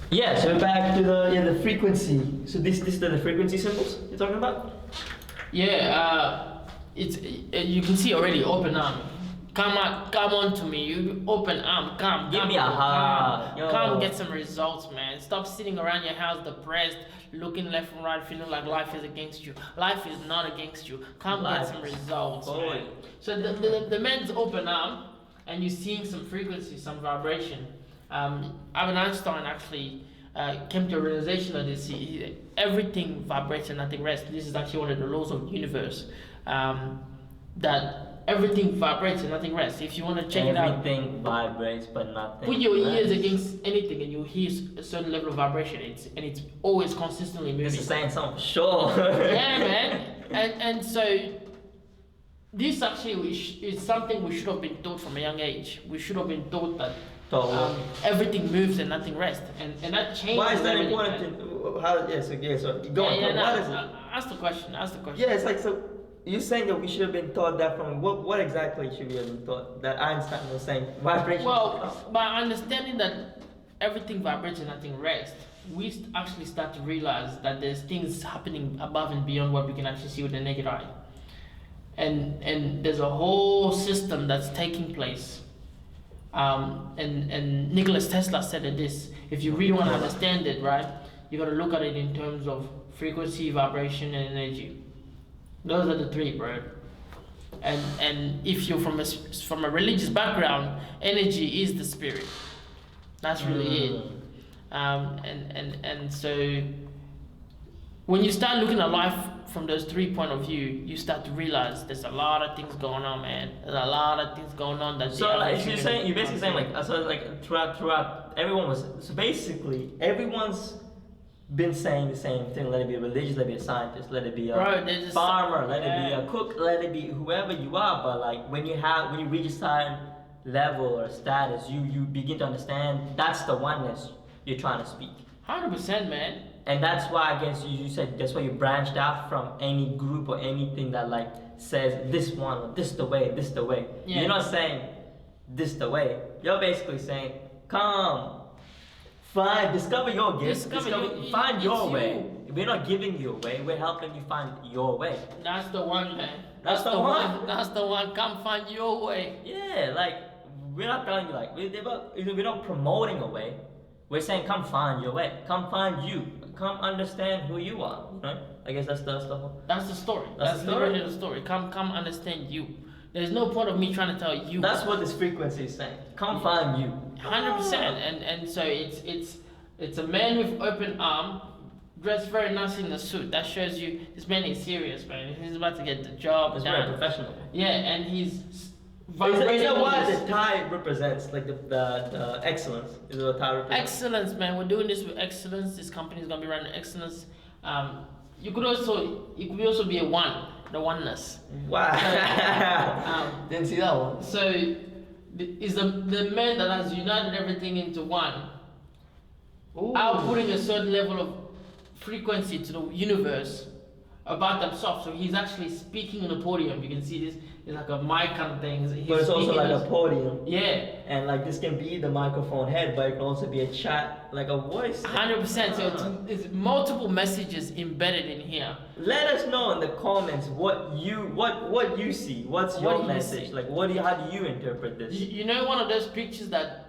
Yeah, so back to the frequency. So this is the frequency symbols you're talking about? Yeah, it's you can see already open arm. Come on to me. You open arm. Give me a hug. Come get some results, man. Stop sitting around your house depressed, looking left and right, feeling like life is against you. Life is not against you. Come get some results, man. So the man's open arm, and you're seeing some frequency, some vibration. Albert Einstein actually came to a realization of this. Everything vibrates and nothing rests. This is actually one of the laws of the universe. That everything vibrates and nothing rests. If you want to check it out, everything vibrates but nothing. Put your ears against anything, and you'll hear a certain level of vibration. It's always consistently moving. This is saying something, sure. Yeah, man. And so this actually is something we should have been taught from a young age. We should have been taught that everything moves and nothing rests, and that changes. Why is that important? How? Yes, okay. So go on. What is it? Ask the question. Yeah, it's like so. You're saying that we should have been taught that from what exactly should we have been taught? That Einstein was saying vibration. Well, by understanding that everything vibrates and nothing rests, we actually start to realize that there's things happening above and beyond what we can actually see with the naked eye, and there's a whole system that's taking place. And Nikola Tesla said this: if you really want to understand it, right, you got to look at it in terms of frequency, vibration, and energy. Those are the three, bro. And if you're from a religious background, energy is the spirit. That's really it. And so when you start looking at life from those 3 points of view, you start to realize there's a lot of things going on, man. There's a lot of things going on that. So like you're basically saying like throughout everyone was so basically everyone's been saying the same thing. Let it be a religious, let it be a scientist, let it be a farmer, let it be a cook, let it be whoever you are. But like when you reach a certain level or status, you begin to understand that's the oneness you're trying to speak. 100%, man. And that's why I guess you said that's why you branched out from any group or anything that like says this one or this the way, this the way. Yeah. You're not saying this the way. You're basically saying come. Discover your gift. Find your way. We're not giving you a way. We're helping you find your way. That's the one, man. That's the one. That's the one. Come find your way. Yeah, like we're not telling you like we're not promoting a way. We're saying come find your way. Come find you. Come understand who you are. Right? I guess that's the whole. That's the story. That's literally the story. Come understand you. There's no point of me trying to tell you. That's what this frequency is saying. Come find you. 100%. And so it's a man with open arm, dressed very nicely in a suit. That shows you this man is serious, man. He's about to get the job done. He's very professional. Yeah, and he's. Is that why the tie represents like the excellence? Is what tie represents? Excellence, man. We're doing this with excellence. This company is gonna be running excellence. It could also be a one. The oneness. Wow. Didn't see that one. So, is the man that has united everything into one, outputting a certain level of frequency to the universe about themselves. So he's actually speaking on a podium. You can see this. It's like a mic kind of thing. But it's also like a podium. Yeah. And like this can be the microphone head, but it can also be a chat, like a voice. 100%. So it's multiple messages embedded in here. Let us know in the comments what you see. What's your message? Like how do you interpret this? You know one of those pictures that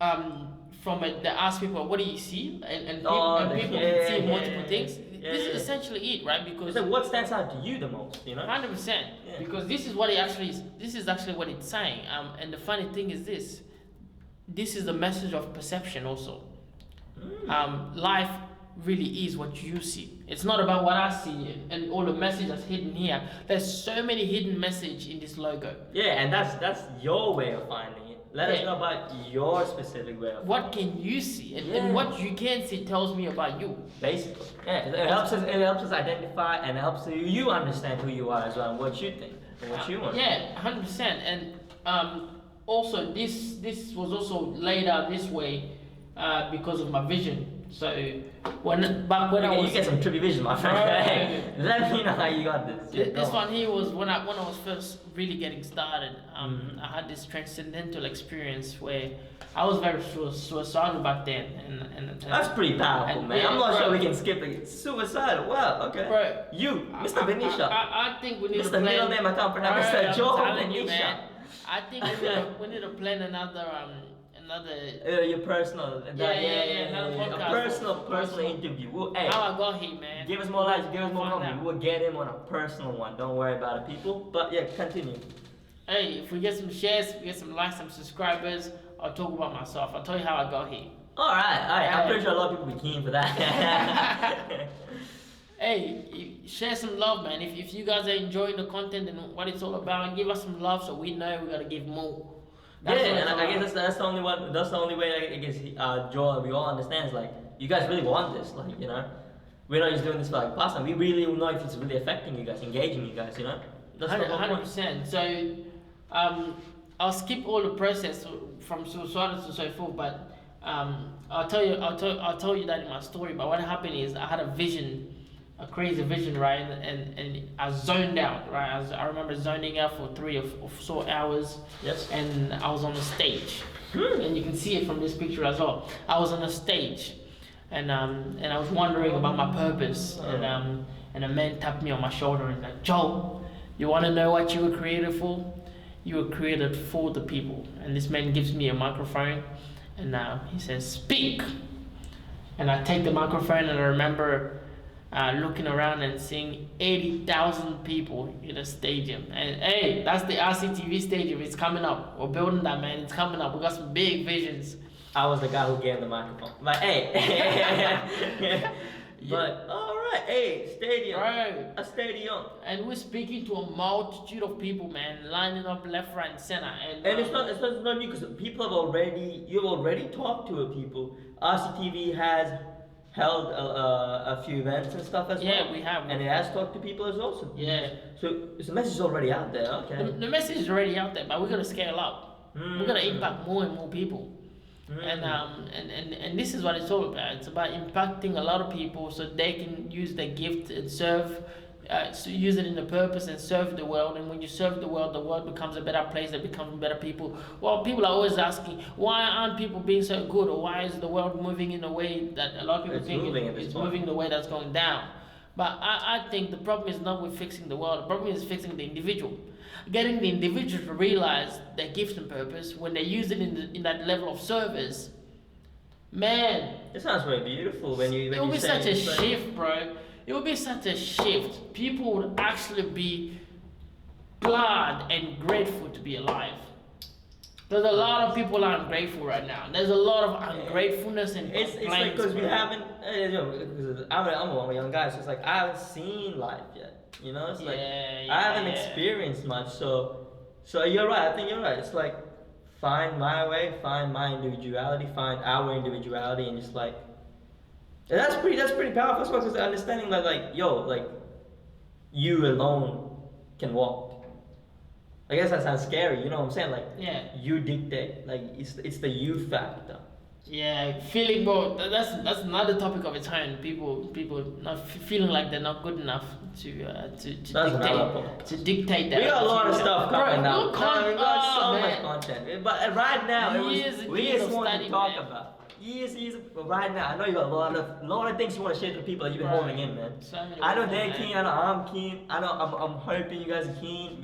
they ask people, what do you see? And people can see multiple things. This is essentially it, right? Because like what stands out to you the most, you know? 100%. Yeah. Because this is actually what it's saying. And the funny thing is this is the message of perception also. Life really is what you see. It's not about what I see and all the message that's hidden here. There's so many hidden message in this logo. Yeah, and that's your way of finding it. Let us know about your specific way of what can you see and what you can see tells me about you. Basically. Yeah, it helps us identify and it helps you understand who you are as well and what you think and what you want. Yeah, 100%. And also this was also laid out this way because of my vision. So when I was you get some trippy vision, my friend. Let me know how you got this. This one here was when I was first really getting started. I had this transcendental experience where I was very suicidal back then, and that's pretty powerful, man. I'm not sure we can skip it. Suicidal. Wow. Okay. Bro, you, Mr. Benesha. I think we need Mr. to plan. Middle name I can't pronounce. Mr. Joe Benesha. I think we need to plan another. Your personal, a personal interview. Hey, how I got here, man. Give us more likes, give us more comments. We'll get him on a personal one. Don't worry about it, people. But yeah, continue. Hey, if we get some shares, we get some likes, some subscribers, I'll talk about myself. I'll tell you how I got here. All right. I'm pretty sure a lot of people will be keen for that. Hey, share some love, man. If you guys are enjoying the content and what it's all about, give us some love so we know we gotta give more. That's and I guess that's the only one. That's the only way I guess Joel, we all understand is like you guys really want this, like we're not just doing this for like pastime. We really know if it's really affecting you guys, engaging you guys, That's 100%. So, I'll skip all the process from suicide to so forth, but I'll tell you that in my story. But what happened is I had a vision. A crazy vision, right? And I zoned out, right? I remember zoning out for 3 or 4 hours. Yes. And I was on the stage, and you can see it from this picture as well. I was on a stage, and I was wondering about my purpose, and a man tapped me on my shoulder and like, Joe, you want to know what you were created for? You were created for the people. And this man gives me a microphone, and he says, speak. And I take the microphone, and I remember looking around and seeing 80,000 people in a stadium. And hey, that's the RCTV stadium. It's coming up. We're building that, man. It's coming up. We got some big visions. I was the guy who gave the microphone. But hey. But all right, hey, stadium. Right. A stadium. And we're speaking to a multitude of people, man, lining up left, right, and center. And it's not new because you've already talked to people. RCTV has held a few events and stuff as well. Yeah, we have. And it has talked to people as well. So the message is already out there. Okay. The message is already out there, but we're gonna scale up. We're gonna impact more and more people. And this is what it's all about. It's about impacting a lot of people so they can use their gift and serve. So use it in the purpose and serve the world. And when you serve the world becomes a better place. They become better people. Well, people are always asking, why aren't people being so good, or why is the world moving in a way that a lot of people think it's moving in a way that's going down? But I think the problem is not with fixing the world. The problem is fixing the individual. Getting the individual to realize their gift and purpose when they use it in that level of service. Man, it sounds very beautiful when you. It will be such a shift, bro. It would be such a shift. People would actually be glad and grateful to be alive. There's a lot of people are ungrateful right now. There's a lot of ungratefulness and it's like because we haven't. I'm a young guy, so it's like I haven't seen life yet. It's like I haven't experienced much. So you're right. I think you're right. It's like find my way, find my individuality, find our individuality, and just like. And that's pretty powerful as well, because understanding that like you alone can walk. I guess that sounds scary, you know what I'm saying? Like you dictate, like it's the you factor. Yeah, feeling bro. That's another topic of its own. People not feeling like they're not good enough to dictate that. We got a lot of stuff coming out. We got so man. much content. But right now we just want to talk about. Years, right now, I know you got a lot of things you want to share to people that you've been holding in, man. I know they're keen, I know I'm keen, I know I'm hoping you guys are keen.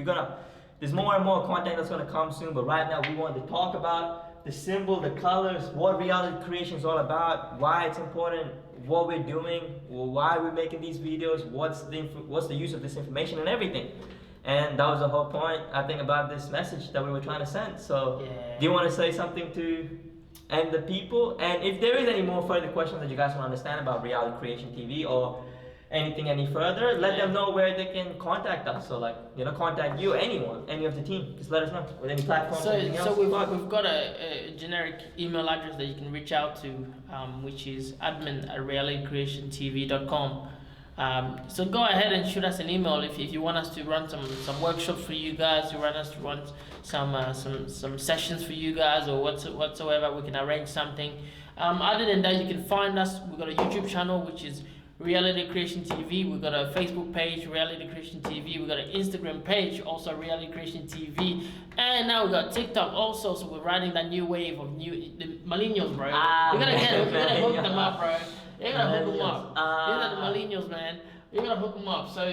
There's more and more content that's gonna come soon, but right now we want to talk about the symbol, the colors, what reality creation is all about, why it's important, what we're doing, why we're making these videos, what's the use of this information and everything. And that was the whole point, I think, about this message that we were trying to send. So, do you want to say something to and the people? And if there is any more further questions that you guys want to understand about Reality Creation TV or anything any further, let them know where they can contact us. So contact you, anyone, any of the team. Just let us know with any platform. So we've got a generic email address that you can reach out to, which is admin@realitycreationtv.com. So go ahead and shoot us an email if you want us to run some workshops for you guys, you want us to run some sessions for you guys or whatsoever. We can arrange something. Other than that, you can find us. We got a YouTube channel, which is Reality Creation TV. We got a Facebook page, Reality Creation TV. We got an Instagram page, also Reality Creation TV. And now we got TikTok also. So we're riding that new wave of the millennials, bro. We gotta get them. We gotta hook them up, bro. You gotta hook them up. These are the millennials, man. You gotta hook them up. So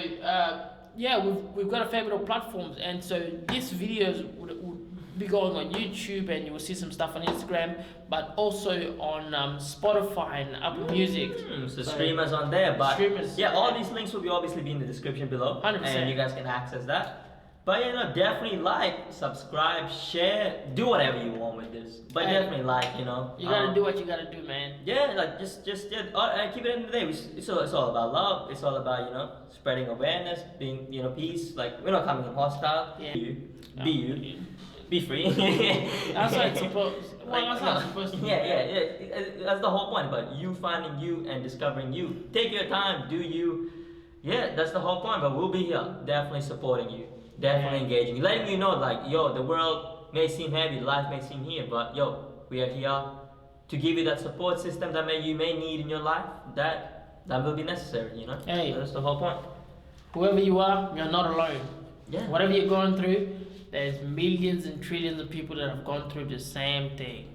yeah, we've got a fair bit of platforms, and so these videos would be going on YouTube, and you will see some stuff on Instagram, but also on Spotify and Apple Music. So streamers on there, but streamers, yeah, all these links will be obviously be in the description below, 100%. and you guys can access that. But you know, definitely like, subscribe, share, do whatever you want with this. But definitely like, you know. You gotta do what you gotta do, man. Yeah, like just keep it in the day. It's all about love. It's all about, you know, spreading awareness, being, you know, peace. Like, we're not coming in hostile. Yeah. Be you. Be free. That's what it's supposed. Well, that's how it's supposed to be. Yeah. That's the whole point. But you finding you and discovering you. Take your time. Do you? Yeah, that's the whole point. But we'll be here, definitely supporting you, definitely engaging, letting you know, like, yo, the world may seem heavy, life may seem here, but yo, we are here to give you that support system that you may need in your life. That will be necessary. You know. Hey, so that's the whole point. Whoever you are, you're not alone. Yeah. Whatever you're going through, there's millions and trillions of people that have gone through the same thing.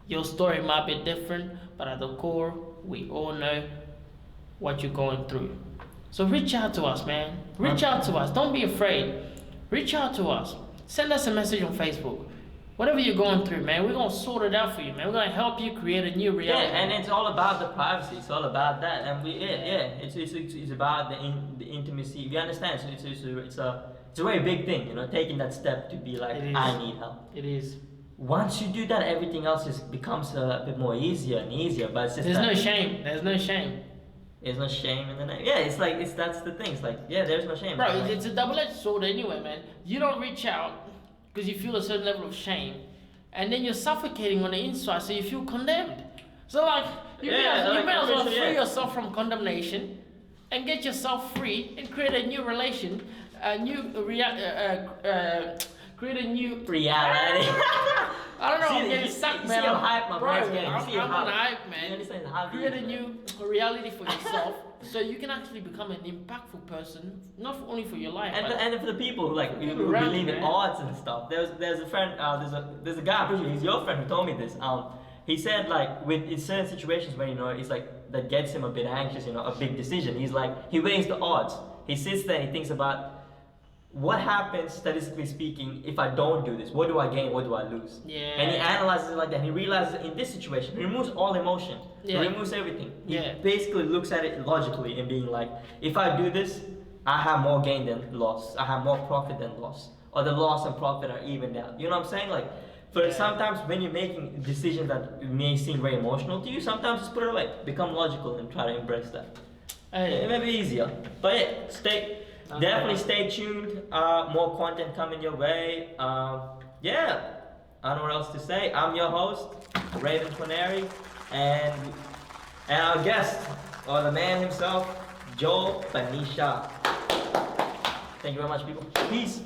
Your story might be different, but at the core, we all know what you're going through. So reach out to us, man. Reach out to us. Don't be afraid. Reach out to us. Send us a message on Facebook. Whatever you're going through, man, we're going to sort it out for you, man. We're going to help you create a new reality. Yeah, and it's all about the privacy. It's all about that. And it's about the intimacy. We understand. So it's a very big thing, you know, taking that step to be like, I need help. It is. Once you do that, everything else becomes a bit more easier and easier. But it's just there's no shame. There's no shame. There's no shame in the name. Yeah, that's the thing. It's like, yeah, there's no shame. Bro, it's a double-edged sword anyway, man. You don't reach out because you feel a certain level of shame, and then you're suffocating on the inside, so you feel condemned. So like, you may as well free yourself from condemnation and get yourself free and create a new relation, create a new reality. I don't know, I'm getting stuck, man. I'm hype, my bro, I'm on hype, man. Create a new reality for yourself, so you can actually become an impactful person, not only for your life, and for the people who who believe in arts and stuff. There's a friend, there's a guy, I'm pretty sure he's your friend, who told me this. He said, like, in certain situations where, you know, it's like that gets him a bit anxious, you know, a big decision. He's like, he weighs the odds. He sits there and he thinks about, what happens, statistically speaking, if I don't do this? What do I gain? What do I lose? Yeah. And he analyzes it like that. He realizes in this situation, he removes all emotion. Yeah. He removes everything. He basically looks at it logically and being like, if I do this, I have more gain than loss. I have more profit than loss. Or the loss and profit are evened out. You know what I'm saying? Like, sometimes when you're making decisions that may seem very emotional to you, sometimes just put it away. Become logical and try to embrace that. It may be easier. But yeah, definitely stay tuned. More content coming your way. Yeah, I don't know what else to say. I'm your host, Revanth Ponneri, and our guest, or the man himself, Benesha. Thank you very much, people. Peace.